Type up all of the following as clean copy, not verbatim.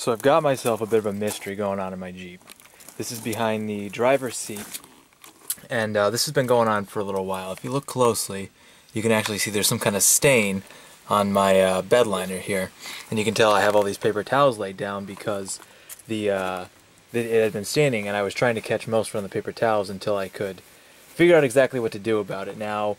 So I've got myself a bit of a mystery going on in my Jeep. This is behind the driver's seat, and this has been going on for a little while. If you look closely, you can actually see there's some kind of stain on my bed liner here, and you can tell I have all these paper towels laid down because it had been staining, and I was trying to catch most from the paper towels until I could figure out exactly what to do about it. Now,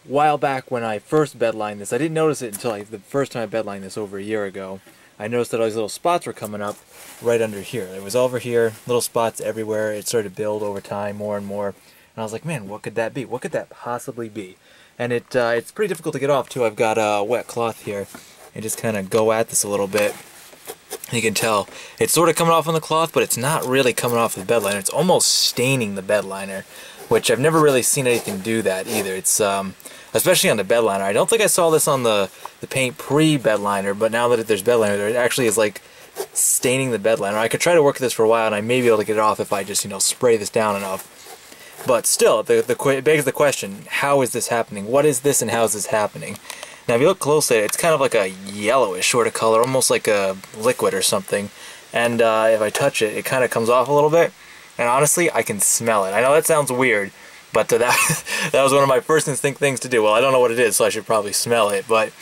a while back when I first bedlined this, I didn't notice it until the first time I bedlined this over a year ago. I noticed that all these little spots were coming up right under here. It was over here, little spots everywhere. It started to build over time more and more. And I was like, man, what could that be? What could that possibly be? And it's pretty difficult to get off too. I've got a wet cloth here and just kind of go at this a little bit. You can tell it's sort of coming off on the cloth, but it's not really coming off the bed liner. It's almost staining the bed liner, which I've never really seen anything do that either. It's especially on the bed liner. I don't think I saw this on the paint pre-bed liner, but now that there's bed liner, it actually is like staining the bed liner. I could try to work this for a while, and I may be able to get it off if I just, spray this down enough. But still, it begs the question, how is this happening? What is this and how is this happening? Now, if you look closely, it's kind of like a yellowish sort of color, almost like a liquid or something. And if I touch it, it kind of comes off a little bit. And honestly, I can smell it. I know that sounds weird, but that was one of my first instinct things to do. Well, I don't know what it is, so I should probably smell it. But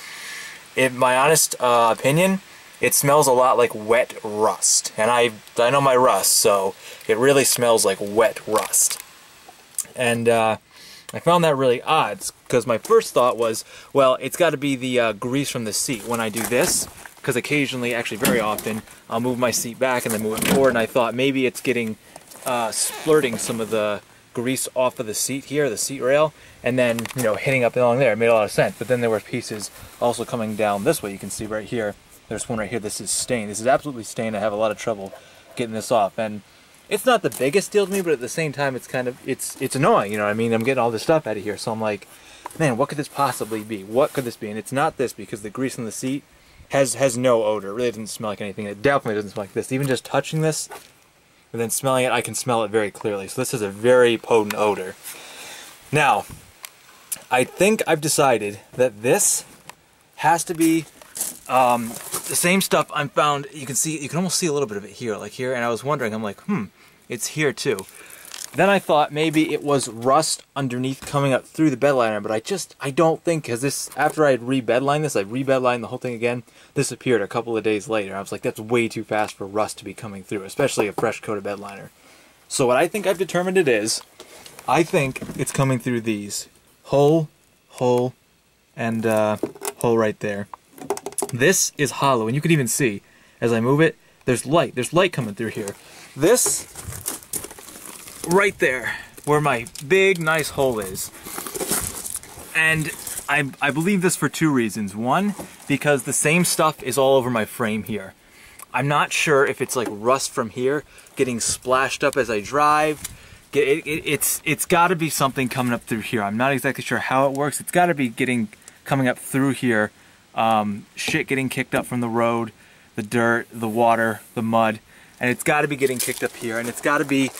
in my honest opinion, it smells a lot like wet rust. And I know my rust, so it really smells like wet rust. And I found that really odd, because my first thought was, well, it's got to be the grease from the seat when I do this, because occasionally, actually very often, I'll move my seat back and then move it forward, and I thought maybe it's getting, splurting some of the grease off of the seat here, the seat rail, and then, hitting up along there. It made a lot of sense. But then there were pieces also coming down this way. You can see right here, there's one right here. This is stained. This is absolutely stained. I have a lot of trouble getting this off. And it's not the biggest deal to me, but at the same time, it's kind of, it's annoying, you know what I mean? I'm getting all this stuff out of here, so I'm like, man, what could this possibly be? What could this be? And it's not this, because the grease on the seat has no odor. It really doesn't smell like anything. It definitely doesn't smell like this. Even just touching this, and then smelling it, I can smell it very clearly. So this is a very potent odor. Now, I think I've decided that this has to be the same stuff I found. You can almost see a little bit of it here, like here, and I was wondering, I'm like, it's here too. Then I thought maybe it was rust underneath coming up through the bed liner, but I don't think, because this, after I had re-bedlined this, I re-bedlined the whole thing again, this appeared a couple of days later. I was like, that's way too fast for rust to be coming through, especially a fresh coat of bed liner. So what I think I've determined it is, I think it's coming through these. Hole, and hole right there. This is hollow, and you can even see, as I move it, there's light coming through here. This, right there, where my big, nice hole is. And I believe this for two reasons. One, because the same stuff is all over my frame here. I'm not sure if it's like rust from here, getting splashed up as I drive. It's got to be something coming up through here. I'm not exactly sure how it works. It's got to be coming up through here. Shit getting kicked up from the road, the dirt, the water, the mud, and it's got to be getting kicked up here, and it's got to be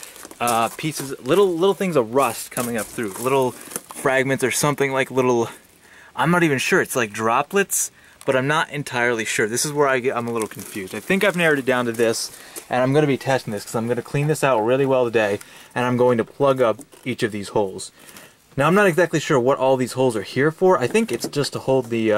pieces, little things of rust coming up through, little fragments or something, like little, I'm not even sure, it's like droplets, but I'm not entirely sure. This is where I'm a little confused. I think I've narrowed it down to this, and I'm going to be testing this because I'm going to clean this out really well today, and I'm going to plug up each of these holes. Now, I'm not exactly sure what all these holes are here for. I think it's just to hold the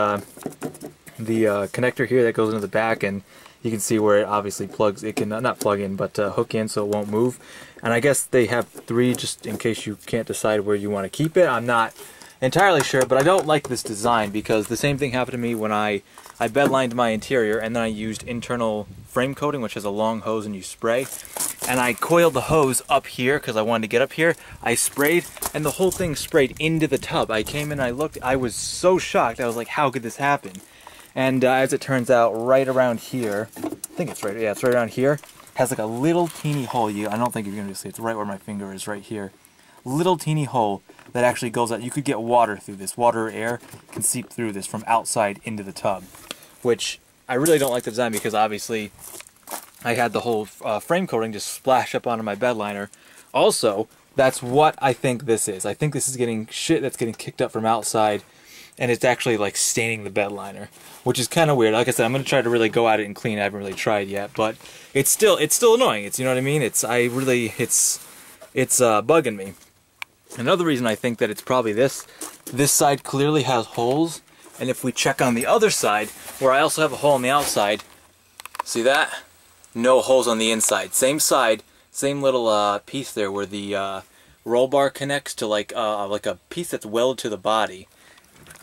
connector here that goes into the back, and you can see where it obviously plugs. It can not plug in, but hook in so it won't move. And I guess they have 3 just in case you can't decide where you want to keep it. I'm not entirely sure, but I don't like this design because the same thing happened to me when I bedlined my interior, and then I used internal frame coating, which has a long hose and you spray. And I coiled the hose up here because I wanted to get up here. I sprayed, and the whole thing sprayed into the tub. I came in, I looked, I was so shocked. I was like, how could this happen? And as it turns out, right around here, I think it's right, yeah, it's right around here, has like a little teeny hole. I don't think you're going to see it. It's right where my finger is, right here. Little teeny hole that actually goes out. You could get water through this. Water or air can seep through this from outside into the tub, which I really don't like the design because obviously I had the whole frame coating just splash up onto my bed liner. Also, that's what I think this is. I think this is getting shit that's getting kicked up from outside and it's actually like staining the bed liner, which is kind of weird. Like I said, I'm gonna try to really go at it and clean it. I haven't really tried yet, but it's still annoying. It's, you know what I mean? It's bugging me. Another reason I think that it's probably this side clearly has holes, and if we check on the other side, where I also have a hole on the outside, see that? No holes on the inside. Same side, same little piece there where the roll bar connects to like a piece that's welded to the body.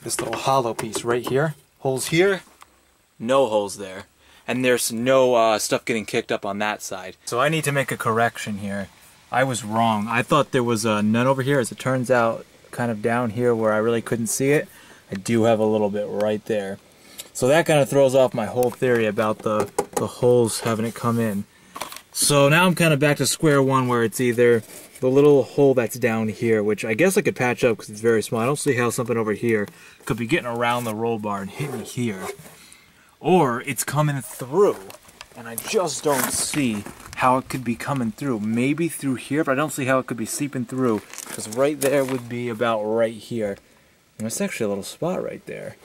This little hollow piece right here. Holes here, no holes there. And there's no stuff getting kicked up on that side. So I need to make a correction here. I was wrong. I thought there was none over here. As it turns out, kind of down here where I really couldn't see it, I do have a little bit right there. So that kind of throws off my whole theory about the holes having it come in. So now I'm kind of back to square one, where it's either the little hole that's down here, which I guess I could patch up because it's very small. I don't see how something over here could be getting around the roll bar and hitting here. Or it's coming through, and I just don't see how it could be coming through. Maybe through here, but I don't see how it could be seeping through, because right there would be about right here. And it's actually a little spot right there.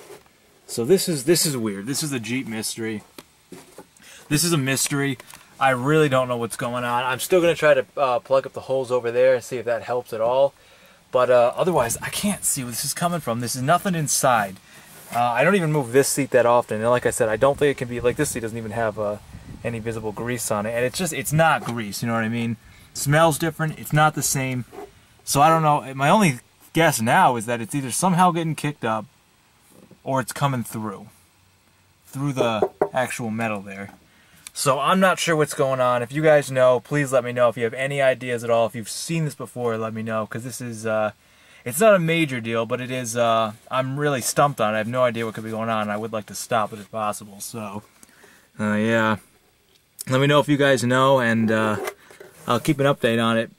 So this is weird. This is a Jeep mystery. This is a mystery. I really don't know what's going on. I'm still going to try to plug up the holes over there and see if that helps at all. But otherwise, I can't see where this is coming from. This is nothing inside. I don't even move this seat that often. And like I said, I don't think it can be, like this seat doesn't even have any visible grease on it. And it's not grease, you know what I mean? It smells different. It's not the same. So I don't know. My only guess now is that it's either somehow getting kicked up or it's coming through the actual metal there. So I'm not sure what's going on. If you guys know, please let me know. If you have any ideas at all, if you've seen this before, let me know, because this is it's not a major deal, but it is I'm really stumped on it. I have no idea what could be going on. I would like to stop it if possible. So yeah, let me know if you guys know, and I'll keep an update on it.